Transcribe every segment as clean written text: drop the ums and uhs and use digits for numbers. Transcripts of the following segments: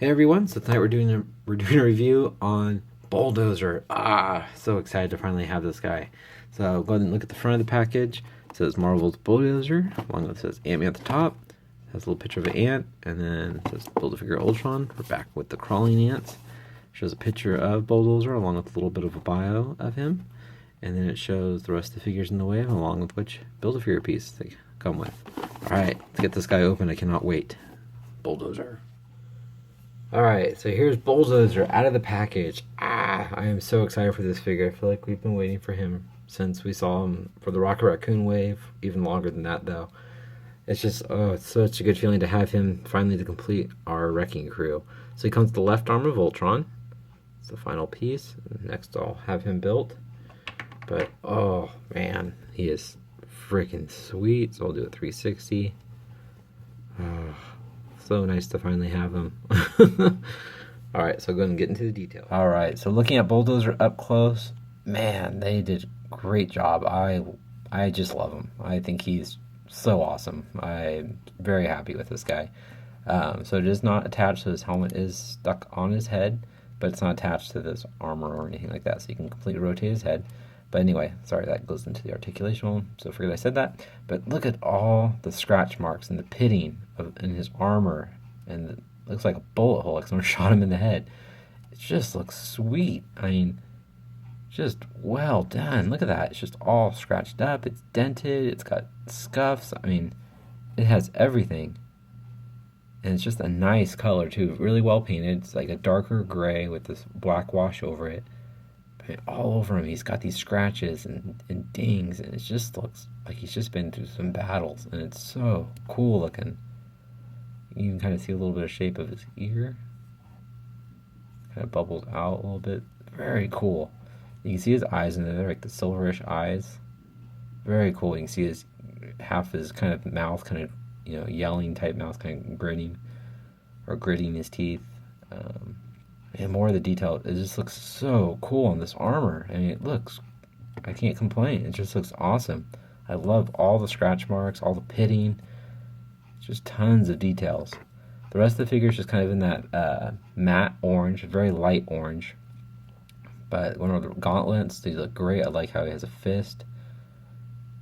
Hey everyone, so tonight we're doing a review on Bulldozer. So excited to finally have this guy. So go ahead and look at the front of the package. It says Marvel's Bulldozer, along with it says Ant-Man at the top. It has a little picture of an ant, and then it says Build-A-Figure Ultron. We're back with the crawling ants. It shows a picture of Bulldozer along with a little bit of a bio of him. And then it shows the rest of the figures in the wave, along with which Build-A-Figure piece they come with. Alright, let's get this guy open. I cannot wait. Bulldozer. Alright, so here's Bulldozer out of the package. I am so excited for this figure. I feel like we've been waiting for him since we saw him for the Rocket Raccoon wave. Even longer than that, though. It's just, it's such a good feeling to have him finally to complete our Wrecking Crew. So he comes with the left arm of Ultron. It's the final piece. Next I'll have him built. But, oh, man, he is freaking sweet. So I'll do a 360. So nice to finally have him. Alright, so go ahead and get into the detail. Alright, so looking at Bulldozer up close, man, they did a great job. I just love him. I think he's so awesome. I'm very happy with this guy. So it is not attached, so his helmet is stuck on his head, but it's not attached to this armor or anything like that, so you can completely rotate his head. But anyway, sorry, that goes into the articulation one, so forget I said that. But look at all the scratch marks and the pitting in his armor, and it looks like a bullet hole, like someone shot him in the head. It just looks sweet. I mean, just well done. Look at that. It's just all scratched up. It's dented. It's got scuffs. I mean, it has everything. And it's just a nice color, too. Really well painted. It's like a darker gray with this black wash over it. All over him, he's got these scratches and dings, and it just looks like he's just been through some battles, and it's so cool looking. You can kind of see a little bit of shape of his ear. Kind of bubbles out a little bit. Very cool. You can see his eyes in there, like the silverish eyes. Very cool. You can see his half his kind of mouth, kind of, yelling type mouth, kind of gritting his teeth. And more of the detail, it just looks so cool on this armor. I mean, I can't complain. It just looks awesome. I love all the scratch marks, all the pitting. Just tons of details. The rest of the figure is just kind of in that matte orange, very light orange. But one of the gauntlets, these look great. I like how he has a fist.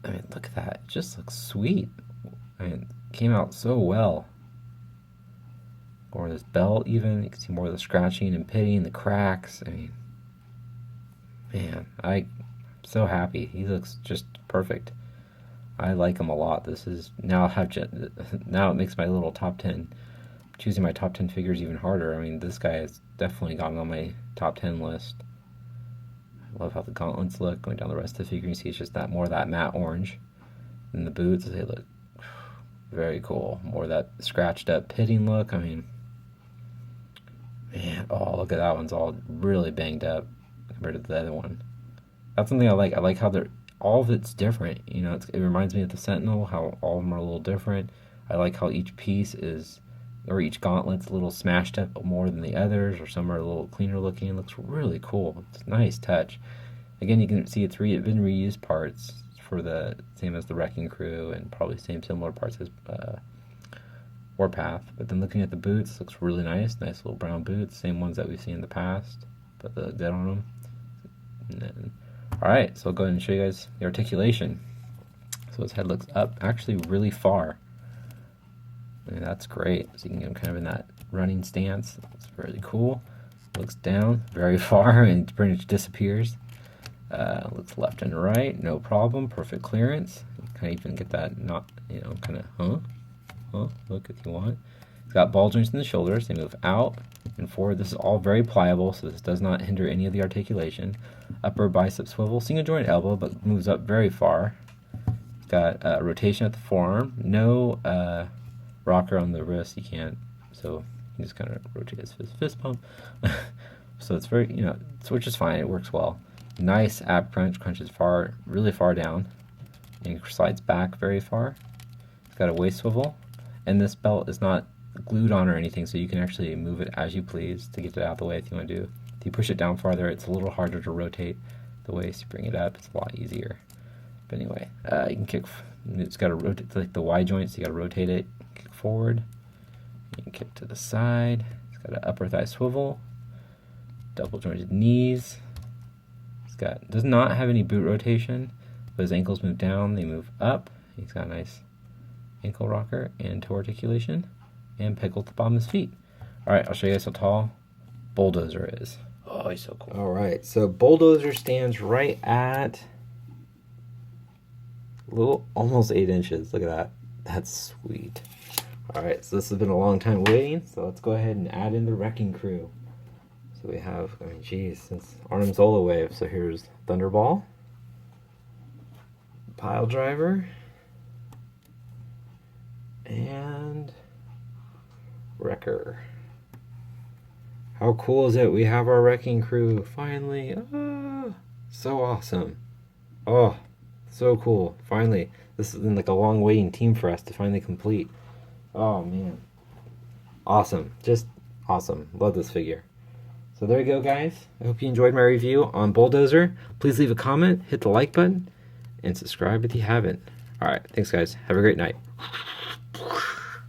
I mean, look at that. It just looks sweet. I mean, it came out so well. Or this belt even, you can see more of the scratching and pitting, the cracks. I mean, man, I'm so happy. He looks just perfect. I like him a lot. This is now it makes my little top 10, choosing my top 10 figures even harder. I mean, this guy has definitely gotten on my top 10 list. I love how the gauntlets look. Going down the rest of the figure, you see it's just more of that matte orange. And the boots, they look very cool. More of that scratched up pitting look. I mean, man, look at that one's all really banged up compared to the other one. That's something I like. I like how all of it's different. It reminds me of the Sentinel, how all of them are a little different. I like how each piece each gauntlet's a little smashed up more than the others, or some are a little cleaner looking. It looks really cool. It's a nice touch. Again, you can see it's been reused parts for the same as the Wrecking Crew, and probably similar parts as Warpath. But then looking at the boots, looks really nice little brown boots, same ones that we've seen in the past, but the dead on them. And then, alright, so I'll go ahead and show you guys the articulation. So his head looks up actually really far, and that's great. So you can get him kind of in that running stance. It's really cool. Looks down very far and pretty much disappears. Looks left and right, no problem, perfect clearance. You kind of even get that look if you want. It's got ball joints in the shoulders. They move out and forward. This is all very pliable, so this does not hinder any of the articulation. Upper bicep swivel, single joint elbow, but moves up very far. It's got rotation at the forearm. No rocker on the wrist. You can't. So you just kind of rotate his fist pump. So it's very, which is fine. It works well. Nice ab crunch. Crunches really far down, and slides back very far. It's got a waist swivel. And this belt is not glued on or anything, so you can actually move it as you please to get it out of the way if you want to do. If you push it down farther, it's a little harder to rotate the waist. You bring it up, it's a lot easier. But anyway, you can kick. It's got to rotate, like the Y joints, you got to rotate it, kick forward. You can kick to the side. It's got an upper thigh swivel, double jointed knees. Does not have any boot rotation, but his ankles move down, they move up. He's got a nice ankle rocker and toe articulation, and peggle at the bottom of his feet. All right, I'll show you guys how tall Bulldozer is. Oh, he's so cool. All right, so Bulldozer stands right at almost 8 inches. Look at that. That's sweet. All right, so this has been a long time waiting, so let's go ahead and add in the wrecking crew. So we have, I mean, geez, since Arnim Zola wave. So here's Thunderball, Pile Driver, and Wrecker. How cool is it? We have our wrecking crew finally. Ah, so awesome. Oh, so cool. Finally. This has been like a long waiting team for us to finally complete. Oh man. Awesome. Just awesome. Love this figure. So there you go, guys. I hope you enjoyed my review on Bulldozer. Please leave a comment, hit the like button, and subscribe if you haven't. Alright, thanks guys. Have a great night.